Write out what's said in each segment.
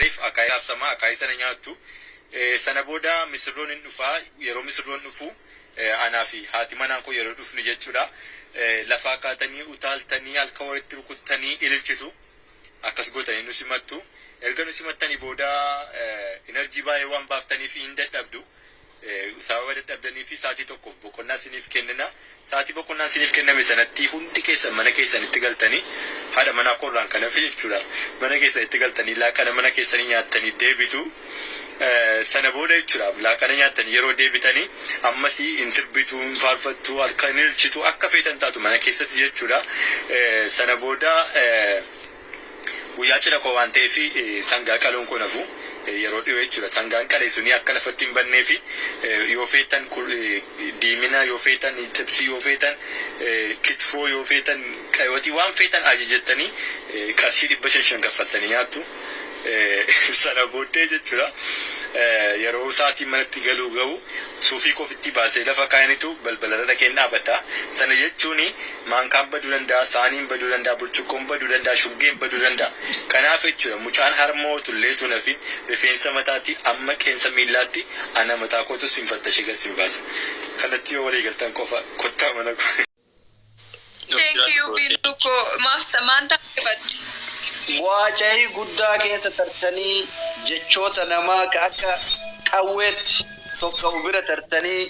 Rif akai absama akai sana nyaatu sana booda misirroon hin dhufaa yeroo misirroon dhufu anaa fi haati manaan koo yeroo dhufnu jechuudha lafaa kaatanii utaaltanii halkan walitti rukuttanii ililchitu akkas gootanii nu simattu erga nu simattanii booda enerjii baay'ee waan baaftanii fi hin dadhabdu sababa dadhabdanii fi saatii tokkoof boqonnaa isiniif kennina saatii boqonnaa isiniif kenname sanatti hundi keessan mana keessanitti galtanii haadha manaa korraan kana fi jechuudha mana keessanitti galtanii laaqana mana keessanii nyaattanii deebitu sana booda jechuudha laaqana nyaatanii yeroo deebitanii ammasii hin sirbitu hin faarfattu halkan ilchitu akka feetan taatu mana keessatti jechuudha sana booda guyyaa cidha koo waan ta'eef sangaa qaluun koo nafu yeroo dhiyoo jechuudha sangaan qalee suni akka lafatti hin bannee fi yoo feetan diimina yoo feetan tibsii yoo feetan kitfoo yoo feetan qayyootii waan feetan ajajattanii qarshii 500 kaffaltanii nyaattu sana booddee jechuudha yeroo saatii manatti galuu ga'u suufii kofitti baasee lafa kaayanitu balbalarra dhaqeen dhaabata sana jechuun maankaan baduu danda'a saaniin baduu danda'a burcuqqoon baduu danda'a shuggeen baduu danda'a kanaaf jechuudha mucaan harmoo tullee tunafi rifeensa mataatti amma qeensa miillaatti ana mataa kootu sinfatta shigalsin baasa kanatti yoo walii galtan qofa kottaa mana Thank you Biluko maanta baddi Bu'aaca'ii guddaa keessa tartanii jechoota namaa akka qawweetti tokko bira tartanii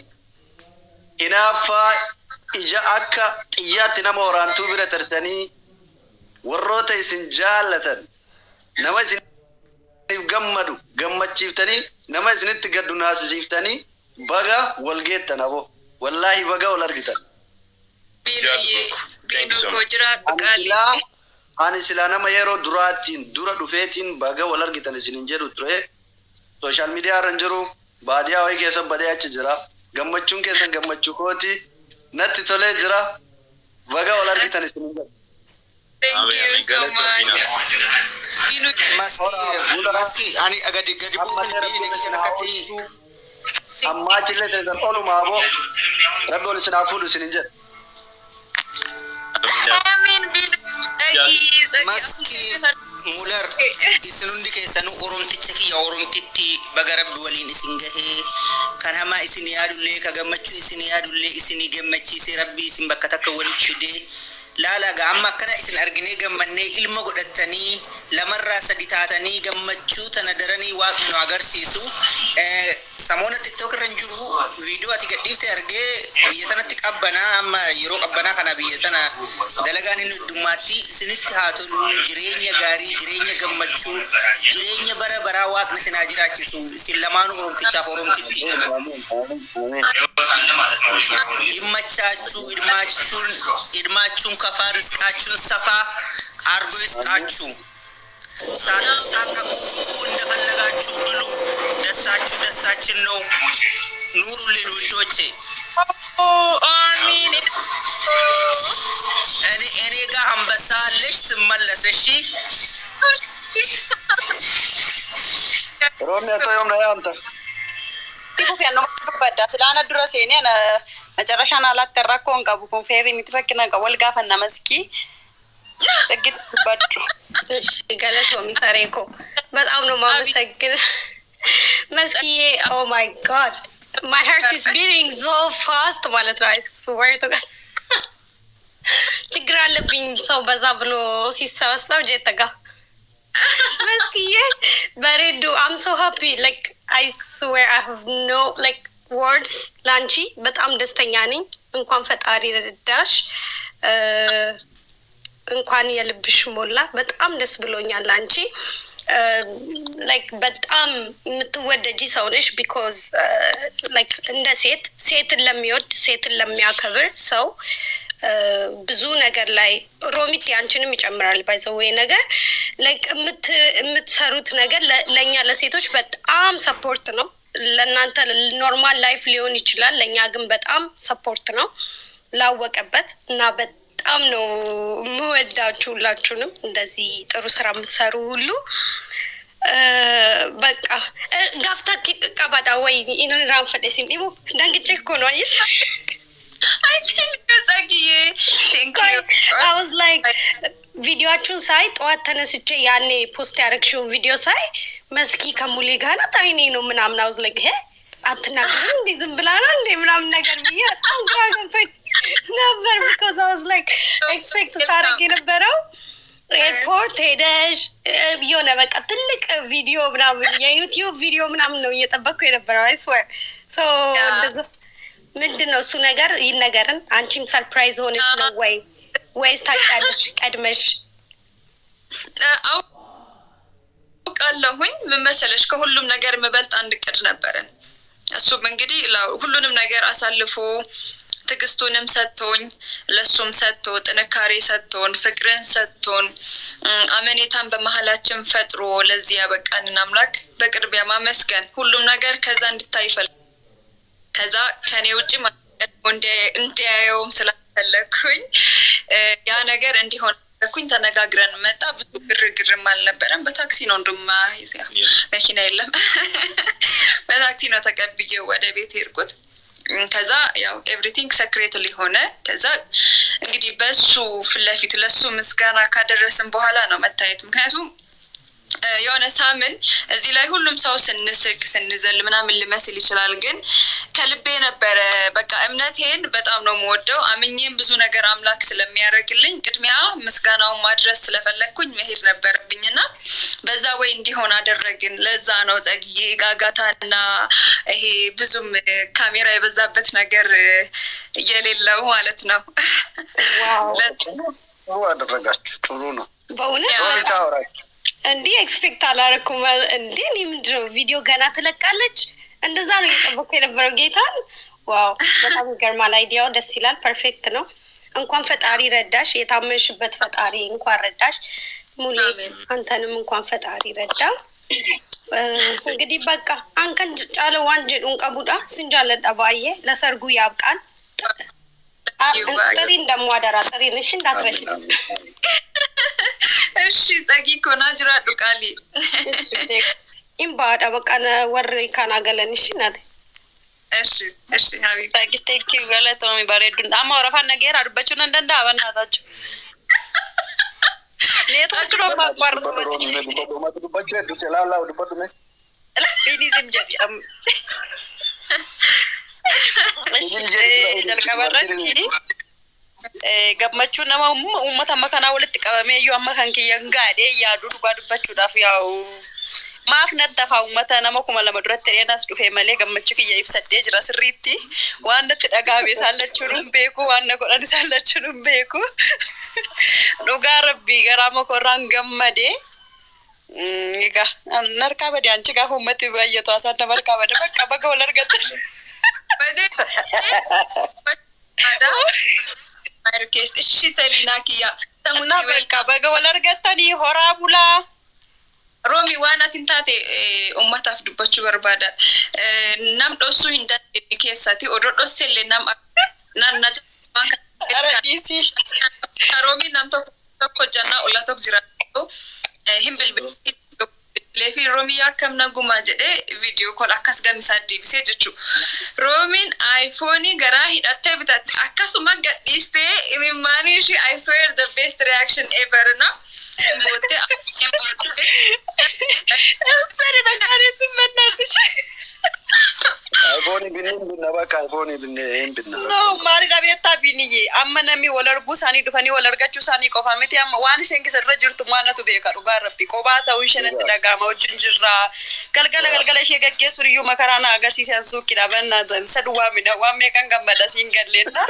hinaaffaa ija akka xiyyaatti nama waraantuu bira tartanii warroota isin jaallatan nama isiniif gammadu gammachiiftanii nama isinitti gaddu naasisiiftanii baga walgeettan aboo wallaahi baga wal argitan. Biluko jiraadhu qaalii. Ani sila nama yeroo duraatiin dura dhufeetiin baga wal argitan isinin jedhu ture social media irra jiru baadiyaa wayii keessa badee achi jira gammachuun keessan gammachuu kooti natti tolee jira baga wal argitan isinin jedhu. Thank you so much. Maski ani agadi buufin diini kana katti amma chille teessan olumaa boo rabbi ol isin hafuudhu isinin jedhu. Maski mular isinundi keessanu oromticha kiyya oromtitti baga rabbi waliin isin gahee kan hamaa isin yaadullee ka gammachuu isin yaadullee isin gammachiise rabbi isin bakka takka waliif fide laalaga amma akkana isin arginee gammannee ilma godhattanii lamarraa sadi taatanii gammachuu tana daranii waaqni nu agarsiisu samoona tiktok irra jiru viidiyoo ati gadhiifte argee biyya tanatti qabbanaa amma yeroo qabbanaa kana biyya tana dalagaan inni dhummaatti isinitti haa tolu jireenya gaarii jireenya gammachuu jireenya bara baraa waaqni isin haa jiraachisu isin lamaanuu oromtichaaf oromtitti hirmaachuun kafaa riskaachuun safaa argoo isxaachuu Saka kunda balagachu dulu dasachu no nuru lin widoche amin ene ga hambasa lesh simallase shi Romi ato yom na yanta Tipo fi anno badda tilana dura sene na macarasha na la terra kon qabu kon feeri mitfakina ga wal gafa namaski Sagit baddu Galato misareko but I'm no mama sagit Maski oh my god my heart is beating so fast malatra I swear to God Chigra lebing so bazablo sisawasab jetaga Maski but I'm so happy like I swear I have no like words lanchi but I'm destanya nኝ እንኳን ፈጣሪ ረዳሽ እንኳን የልብሽ ሞላ በጣም ደስ ብሎኛል አንቺ like በጣም የምትወደጂ ሰው ነሽ because like እንደ ሴትን ለሚወድ ሴትን ለሚያከብር ሰው ብዙ ነገር ላይ ሮሚት ያንቺንም ይጨምራል ባይዘው ነገር like የምትሰሩት ነገር ለኛ ለሴቶች በጣም ሰፖርት ነው ለእናንተ ኖርማል ላይፍ ሊሆን ይችላል ለኛ ግን በጣም ሰፖርት ነው ላወቀበት እና በጣም ነው ምወዳችሁ ሁላችሁንም እንደዚህ ጥሩ ስራ የምትሰሩ ሁሉ በቃ ጋፍታ ቀባዳ ወይ ኢነን ራንፈደሲን ዲሞ ዳንግጬ እኮ ነው አይሽ I think it's like, thank you. I was like, ቪዲዮአችሁን ሳይ ጠዋት ተነስቼ ያኔ ፖስት ያደረግሽውን ቪዲዮ ሳይ መስኪ ከሙሌ ጋር ናት አይኔ ነው ምናምን አውዝ ላይ አትናገርም እንዴ ዝም ብላ ነው እንዴ ምናምን ነገር ብዬ በጣም ግራ ገብቶኝ ነበር። ቢኮዝ አይ ዋዝ ላይክ ኤክስፔክት ሳደርግ የነበረው ኤርፖርት ሄደሽ የሆነ በቃ ትልቅ ቪዲዮ ምናምን የዩቲዩብ ቪዲዮ ምናምን ነው እየጠበቅኩ የነበረው። አይ ስዌር ሶ ምንድን ነው እሱ ነገር ይነገርን። አንቺም ሰርፕራይዝ ሆነሽ ነው ወይስ ታውቂያለሽ ቀድመሽ? አውቃለሁኝ። ምን መሰለሽ ከሁሉም ነገር የምበልጥ አንድ እቅድ ነበረን። እሱም እንግዲህ ሁሉንም ነገር አሳልፎ ትዕግስቱንም ሰጥቶኝ ለሱም ሰጥቶ ጥንካሬ ሰጥቶን ፍቅርን ሰጥቶን አመኔታን በመሀላችን ፈጥሮ ለዚህ ያበቃንን አምላክ በቅድሚያ ማመስገን ሁሉም ነገር ከዛ እንድታይ ይፈልጋል። ከዛ ከኔ ውጪ እንዲያየውም ስላፈለኩኝ ያ ነገር እንዲሆን ኩኝ ተነጋግረን መጣ። ብዙ ግርግርም አልነበረም። በታክሲ ነው እንደማ መኪና የለም በታክሲ ነው ተቀብዬ ወደ ቤት ሄድኩት። ከዛ ያው ኤቭሪቲንግ ሰክሬትሊ ሆነ። ከዛ እንግዲህ በሱ ፍለፊት ለሱ ምስጋና ካደረስን በኋላ ነው መታየት። ምክንያቱም የሆነ ሳምን እዚህ ላይ ሁሉም ሰው ስንስቅ ስንዘል ምናምን ሊመስል ይችላል፣ ግን ከልቤ ነበረ። በቃ እምነቴን በጣም ነው የምወደው። አምኜም ብዙ ነገር አምላክ ስለሚያደርግልኝ ቅድሚያ ምስጋናውን ማድረስ ስለፈለግኩኝ መሄድ ነበረብኝና በዛ ወይ እንዲሆን አደረግን። ለዛ ነው ጸጊ ጋጋታና ይሄ ብዙም ካሜራ የበዛበት ነገር የሌለው ማለት ነው። ዋው አደረጋችሁ። ጥሩ ነው በእውነት እንዴ ኤክስፔክት አላረኩም። እንዴ እኔ ምንድነው ቪዲዮ ገና ትለቃለች እንደዛ ነው እየጠበኩ የነበረው ጌታን። ዋው በጣም ገርማል። አይዲያው ደስ ይላል። ፐርፌክት ነው። እንኳን ፈጣሪ ረዳሽ። የታመንሽበት ፈጣሪ እንኳን ረዳሽ። ሙሌ አንተንም እንኳን ፈጣሪ ረዳ። እንግዲህ በቃ አንከን ጫለ ዋንጀን እንቀቡዳ ስንጃለ ዳባዬ ለሰርጉ ያብቃን። ጥሪ እንደማደራ ጥሪ ነሽ እንዳትረሽ። እሺ ጸጊ ኮና ጅራ ዱቃሊ ኢምባዳ በቃ ወሬ ካናገለን እሺ ናት። እሺ ሀቢብ ጸጊ ቴንክ ዩ ገለቶ የሚባሬዱን አማ ወረፋን ነገር አድበቹን እንደንዳ አበናታችሁ ኔትወርክ ነው ማቋርጥ ፊኒዝም ጀዲም እሺ ጀልቀበረቲ gammachuu nama uummata amma kanaa walitti qabamee iyyuu amma kan kiyyan gaadhee yaaduu dhugaa dubbachuudhaaf yaa'u maaf naddafa uummata nama 2,000 duratti dheenaas dhufee malee gammachuu kiyya ibsadhee jira sirriitti waan natti dhagaame saallachuun hin beeku waan na godhan saallachuun hin beeku dhugaa rabbii garaa makorraan gammadee egaa narkaa badee anchi gaafa uummati baay'atu asaan nama narkaa badee bakka baga wal argatan ማርኬስ እሺ ሰሊና ኪያ እና በቃ በገ ወለርገተኒ ሆራ ቡላ ሮሚ ዋና ትንታቴ ኡማታፍ ዱባቹ በርባዳ ናም ዶሱ እንደ ኬሳቲ ኦዶዶስቴሌ ናም ናናጀ ባንካ አረዲሲ ሮሚ ናም ተኮጃና ኡላቶክ ጅራቶ ሂምብል lefi romiya kamna guma jede video call akas gamisa debise jechu romin iphone gara hidatte bitat akasuma gadiste imani shi I swear the best reaction ever na embote sare na kare simmenatish iphone binna baka iphone binne binna no mari da beta biniye amma nami walargu sani dufani walargachu sani qofamiti amma waan shengisarra jirtu maanatu beeka dhugaa rabbi qobata unshenatti dagama wajinjirra galgala shegagge suriyu makarana agarsiisan suuqida banna sadwa mina waan meekan gammada singallenna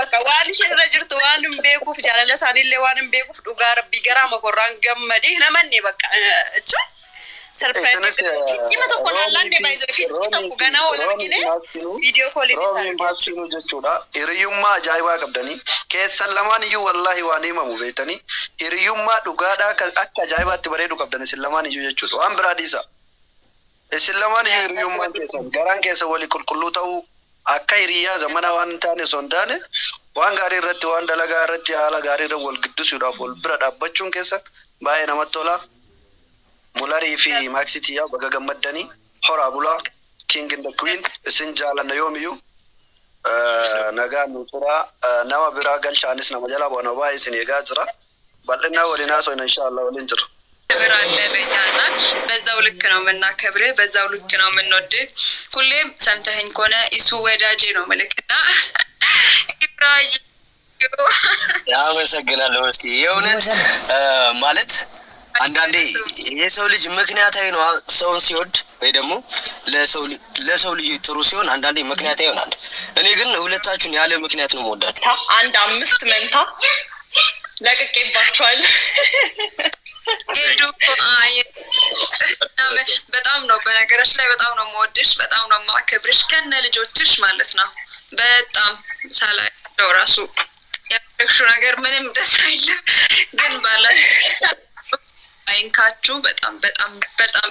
baka waan shenra jirtu waan beekuuf jaalala sanille waan beekuuf dhugaa rabbi gara makorran gammade namanne baka chu surprise kima to konalande baizo fitti to gana olargine video call ni sargachu jechuudha. Hiriyummaa ajaa'ibaa qabdanii keessan lamaan iyyuu wallahi waan himamu beektanii hiriyummaa dhugaadhaa akka ajaa'ibaatti bareedu qabdanii isin lamaan iyyuu jechuudha. Waan biraa dhiisa. Isin lamaan iyyuu hiriyummaa keessan garaan keessa walii qulqulluu ta'uu akka hiriyaa zamana waan taane osoo hin taane waan gaarii irratti waan dalagaa irratti haala gaarii irra wal giddisuudhaaf wal bira dhaabbachuun keessan baay'ee namatti tola. Mulari fi Maxiti ya baga gammadani hora bula king and the queen sinjala nayomiyu naga nutura nama bira galchanis nama jala bona ba isin ega jira ባለና ወዲና ሰው ኢንሻአላህ ወልን ጅር ክብር አለ ለኛ እና በዛው ልክ ነው የምናከብርህ፣ በዛው ልክ ነው የምንወድህ። ሁሌም ሰምተኸኝ ከሆነ እሱ ወዳጄ ነው ምልክና ኢብራሂም ያመሰግናለሁ። እስኪ የእውነት ማለት አንዳንዴ የሰው ልጅ ምክንያታዊ ነው ሰውን ሲወድ ወይ ደግሞ ለሰው ልጅ ጥሩ ሲሆን አንዳንዴ ምክንያታዊ ይሆናል። እኔ ግን ሁለታችሁን ያለ ምክንያት ነው የምወዳችሁ። አንድ 5 መንታ ለቅቄባችኋል። በጣም ነው በነገራችን ላይ በጣም ነው የምወድሽ፣ በጣም ነው የማከብርሽ ከነ ልጆችሽ ማለት ነው። በጣም ሳላየው ራሱ ያደረግሽው ነገር ምንም ደስ አይልም፣ ግን ባላችሁ አይንካችሁ። በጣም በጣም በጣም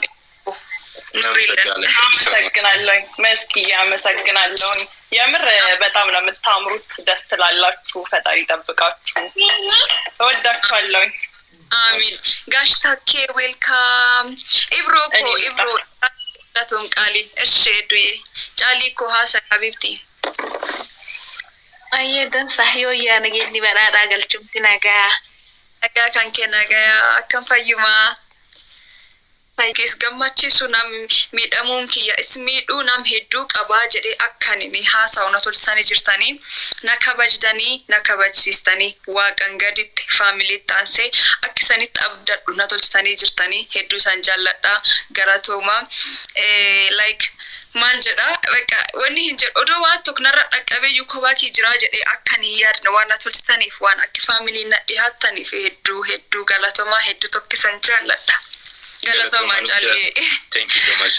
አመሰግናለሁ መስኪ፣ አመሰግናለሁ። የምር በጣም ነው የምታምሩት፣ ደስ ትላላችሁ። ፈጣሪ ይጠብቃችሁ። እወዳችኋለሁ። አሚን። ጋሽ ታኬ ዌልካም። ኢብሮ ለቶም ቃሊ እሺ ዱዬ ጫሊ ኮ ሀሰ ሀቢብቲ አየደን ሳህዮ ያነገኒ በራዳ ገልቹምቲ ነጋ kanke nagaya akkam fayyuma fayyis gammachiisu nam miidhamuun kiyya ismiidhuu nam hedduu qabaa jedhee akkanini haasa'u na tolchisanii jirtanii na kabajdanii na kabajsiistanii waaqan gaditti faamiliitti taansee akkisanitti abdadhu na tolchisanii jirtanii hedduu isaan jaalladha garatooma like maal jedha bakka wanni hin jedhu odoo waan tokko narra dhaqqabeeyyuu kophaa kee jiraa jedhee akkan hin yaadne waan na tolchitaniif waan akka faamilii na dhihaattaniif hedduu galatomaa hedduu tokkisan jaalladha. Galatomaa caalee. Thank you so much.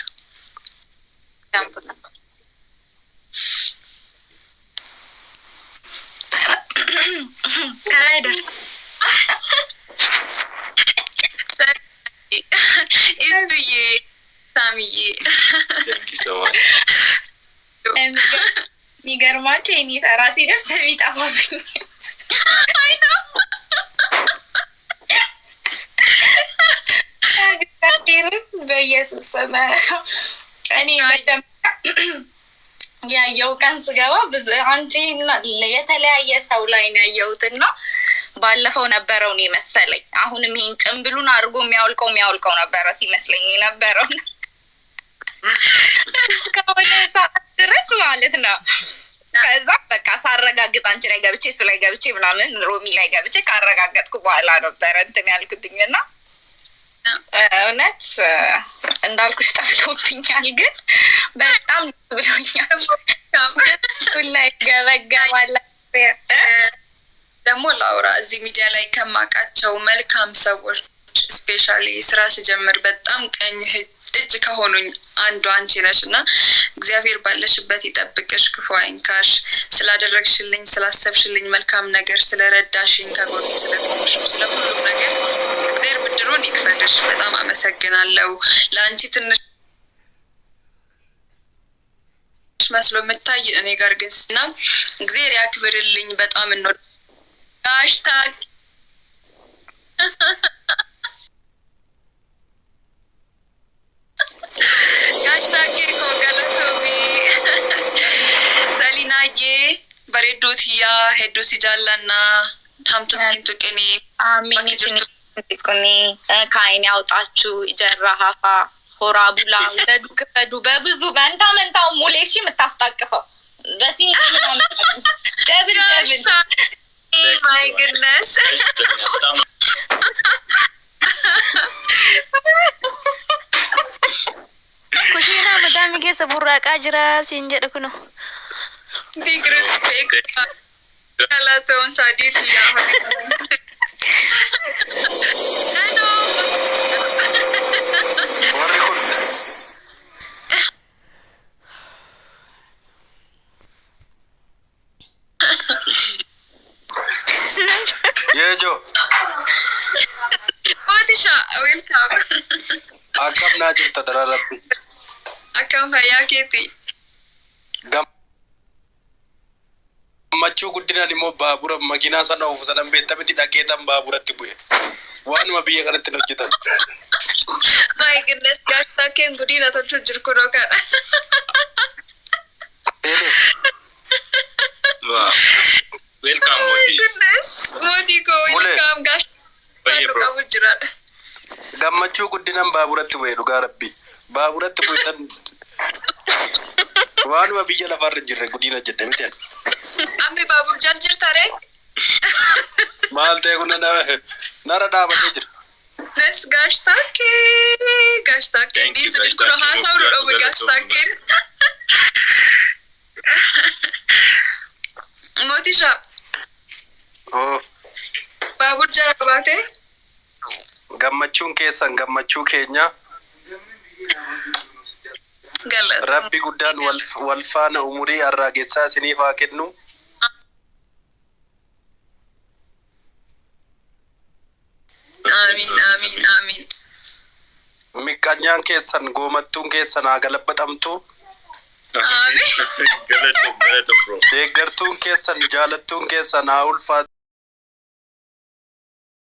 Kalaa darba. Istuyyee. Samiye. Thank you so much. የሚገርማቸው የኔ ተራ ሲደርስ የሚጠፋብኝ አይ ነው በኢየሱስ ስም እኔ ያየው ቀን ስገባ ብዙ አንቺ የተለያየ ሰው ላይ ነው ያየሁትና ባለፈው ነበረው ነው መሰለኝ። አሁንም ይሄን ጭምብሉን አድርጎ የሚያውልቀው ነበረ ሲመስለኝ ነበረው እስካሁን ሰዓት ድረስ ማለት ነው። ከዛ በቃ ሳረጋግጥ አንቺ ላይ ገብቼ እሱ ላይ ገብቼ ምናምን ሮሚ ላይ ገብቼ ካረጋገጥኩ በኋላ ነበረ እንትን ያልኩትኝና እውነት እንዳልኩሽ ጠፍቶብኛል፣ ግን በጣም ብሎኛል። ሁላይ ገበገባላ ደግሞ ላውራ እዚህ ሚዲያ ላይ ከማውቃቸው መልካም ሰዎች ስፔሻሊ ስራ ስጀምር በጣም ቀኝ እጅ ከሆኑኝ አንዱ አንቺ ነሽ እና እግዚአብሔር ባለሽበት ይጠብቅሽ፣ ክፉ አይንካሽ። ስላደረግሽልኝ ስላሰብሽልኝ መልካም ነገር ስለረዳሽኝ ከጎኔ ስለቆምሽ ስለ ሁሉም ነገር እግዚአብሔር ብድሩን ይክፈልሽ። በጣም አመሰግናለሁ። ለአንቺ ትንሽ መስሎ የምታይ እኔ ጋር ግን እና እግዚአብሔር ያክብርልኝ። በጣም እንወዳሽ ታክ Gaashtaakkee koo galatoomii Salinaayee bareedduu tiyyaa hedduu si jaallannaa hamtuutiin tuqinii bakki jirtu ከአይን ያውጣችሁ ጀራ ሀፋ ሆራ ቡላ ወለዱ ክፈዱ በብዙ መንታው ሙሌሽ የምታስታቅፈው በሲንግል ነው ደብል ማይ ጉድነስ kushina madami keessa burraaqaa jira siin jedhu kuno big respect galatoon sadiif yaa hello yejo Otisha welcome akam na jirta dararabbi akam fayyaa keeti gammachuu guddinaan immoo baabura makiinaa sana ofu sanan beektamiti dhageetan baaburatti bu'e waanuma biyya kanatti hojjetan. My goodness, Gaashtaakkeen guddina tolchuu jirku dhoo kana. Wow. Welcome, Oh my Moti. goodness. Moti ko welcome Gash. gammachuu guddinan baaburatti bu'ee dhugaa rabbi baaburatti bu'etan waanuma biyya lafarra jirre guddina jedhe miti ammi baabur jal jirtare maal ta'e kun nara dhaabatee jira bes gashtake disu diskuno haasa'u dhabu gashtake mootisha baabur jara baate gammachuun keessan gammachuu keenya rabbi guddaan wal faana umurii arraagessaa isiniif haa kennu amiin miqqanyaan keessan goomattuun keessan haa galabbatamtu Galato bro. deeggartuun keessan jaalattuun keessan haa ulfaatu